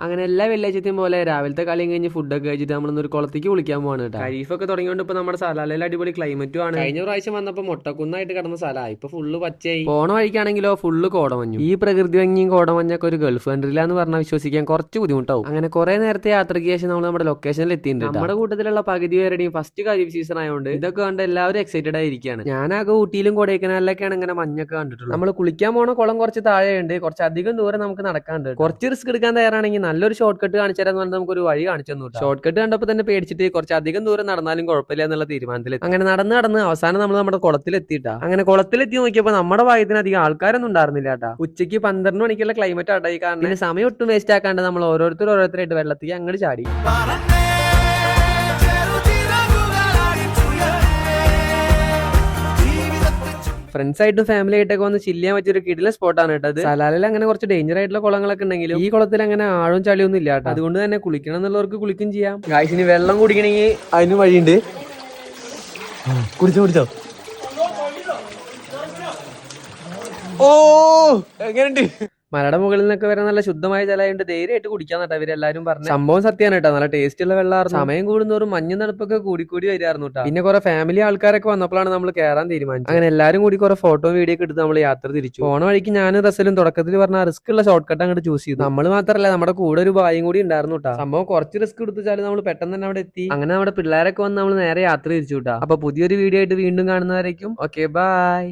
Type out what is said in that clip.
അങ്ങനെ എല്ലാ വെള്ളിയാഴ്ചത്തെയും പോലെ രാവിലത്തെ കളിയും കഴിഞ്ഞ് ഫുഡൊക്കെ കഴിച്ചിട്ട് നമ്മളൊരു കുളത്തേക്ക് കുളിക്കാൻ പോവാണ് കേട്ടോ. ഖരീഫൊക്കെ തുടങ്ങിയോണ്ട് ഇപ്പൊ നമ്മുടെ സലാലയിൽ അടിപൊളി ക്ലൈമറ്റും ആണ്. കഴിഞ്ഞ പ്രാവശ്യം വന്നപ്പോൾ മുട്ടക്കുന്നായിട്ട് കിടന്ന സ്ഥലമാണ് ഇപ്പൊ ഫുള്ള് പച്ചയായി. പോണ വഴിക്കാണെങ്കിലോ ഫുള്ള് കോടമഞ്ഞു. ഈ പ്രകൃതി ഭംഗിയും കോടമഞ്ഞൊക്കെ ഒരു ഗൾഫ് കൺട്രിയിലാന്ന് പറഞ്ഞാൽ വിശ്വസിക്കാൻ കുറച്ച് ബുദ്ധിമുട്ടാവും. അങ്ങനെ കുറെ നേരത്തെ യാത്രയ്ക്ക് ശേഷം നമ്മൾ നമ്മുടെ ലൊക്കേഷനിൽ എത്തിയിട്ടുണ്ട്. നമ്മുടെ കൂട്ടത്തിലുള്ള പകുതി പേരുടെയും ഫസ്റ്റ് ഖരീഫ് സീസൺ ആയതുകൊണ്ട് ഇതൊക്കെ കണ്ട് എല്ലാവരും എക്സൈറ്റഡ് ആയിരിക്കുകയാണ്. ഞാനാകെ ഊട്ടിയിലും കൊടൈക്കനാലിലൊക്കെയാണ് ഇങ്ങനെ മഞ്ഞൊക്കെ കണ്ടിട്ടുള്ളത്. നമ്മൾ കുളിക്കാൻ പോണ കുളം കുറച്ച് താഴെയുണ്ട്, കുറച്ച് അധികം ദൂരം നമുക്ക് നടക്കാണ്ട്. കുറച്ച് റിസ്ക് എടുക്കാൻ തയ്യാറാണെങ്കിൽ നല്ലൊരു ഷോർട്ട് കട്ട് കാണിച്ചു തരാന്ന് പറഞ്ഞാൽ നമുക്ക് ഒരു വഴി കാണിച്ചു തന്നു. ഷോർട്ട് കട്ട് കണ്ടപ്പോൾ തന്നെ പേടിച്ചിട്ട് കുറച്ച് അധികം ദൂരം നടന്നാലും കുഴപ്പമില്ല എന്നുള്ള തീരുമാനത്തിൽ അങ്ങനെ നടന്ന് അവസാനം നമ്മൾ നമ്മുടെ കുളത്തിലെത്തിയിട്ടാ. അങ്ങനെ കുളത്തിലെത്തി നോക്കിയപ്പോൾ നമ്മുടെ ഭാഗ്യത്തിന് അധികം ആൾക്കാരൊന്നും ഉണ്ടായിരുന്നില്ല കേട്ടാ. ഉച്ചയ്ക്ക് 12 മണിക്കുള്ള ക്ലൈമറ്റ് ആട്ടായി. കാരണം പിന്നെ സമയം ഒട്ടും വേസ്റ്റ് ആക്കാണ്ട് നമ്മൾ ഓരോരുത്തരായിട്ട് വെള്ളത്തേക്ക് അങ്ങോട്ട് ചാടി. ഫ്രണ്ട്സ് ആയിട്ടും ഫാമിലി ആയിട്ടൊക്കെ വന്ന് ചില്ല് ചെയ്യാൻ പറ്റിയൊരു കിടിലൻ സ്പോട്ടാണ് കേട്ടത്. സലാലിൽ അങ്ങനെ കുറച്ച് ഡേഞ്ചർ ആയിട്ടുള്ള കുളങ്ങളൊക്കെ ഉണ്ടെങ്കിലും ഈ കുളത്തിൽ അങ്ങനെ ആഴവും ചളിയൊന്നും ഇല്ല കേട്ടോ. അതുകൊണ്ട് തന്നെ കുളിക്കണം എന്നുള്ളവർക്ക് കുളിക്കും ചെയ്യാം. ഗായ്സിന് വെള്ളം കുടിക്കണമെങ്കിൽ അതിന് വഴിയുണ്ട്. കുടിച്ചോ. ഓ എങ്ങനെയുണ്ട്? മലയുടെ മുകളിൽ നിന്നൊക്കെ വരെ നല്ല ശുദ്ധമായ ജലമായിട്ട് ധൈര്യമായിട്ട് കുടിക്കാൻ നട്ടാ ഇവരെല്ലാരും പറഞ്ഞു. സംഭവം സത്യമാണ് കേട്ടോ, നല്ല ടേസ്റ്റ് ഉള്ള വെള്ളമായിരുന്നു. സമയം കൂടുന്നോറും മഞ്ഞ തണുപ്പൊക്കെ കൂടി വരികയായിരുന്നു കേട്ടോ. പിന്നെ കുറെ ഫാമിലി ആൾക്കാരൊക്കെ വന്നപ്പോഴാണ് നമ്മൾ കയറാൻ തീരുമാനിച്ചത്. അങ്ങനെ എല്ലാവരും കൂടി കുറെ ഫോട്ടോ വീഡിയോ ഒക്കെ എടുത്ത് നമ്മൾ യാത്ര തിരിച്ചു. പോണ വഴിക്ക് ഞാനും റസലും തുടക്കത്തിൽ പറഞ്ഞ റിസ്ക് ഉള്ള ഷോർട്ട് കട്ട് അങ്ങോട്ട് ചൂസ് ചെയ്തു. നമ്മൾ മാത്രമല്ല നമ്മുടെ കൂടെ ഒരു ഭായും കൂടി ഉണ്ടായിരുന്നു കേട്ടോ. സംഭവം കുറച്ച് റിസ്ക് എടുത്താലും നമ്മൾ പെട്ടെന്ന് തന്നെ അവിടെ എത്തി. അങ്ങനെ നമ്മുടെ പിള്ളേരൊക്കെ വന്ന് നമ്മൾ നേരെ യാത്ര തിരിച്ചു കേട്ടോ. അപ്പൊ പുതിയൊരു വീഡിയോ ആയിട്ട് വീണ്ടും കാണുന്നവരേക്കും ഓക്കെ ബൈ.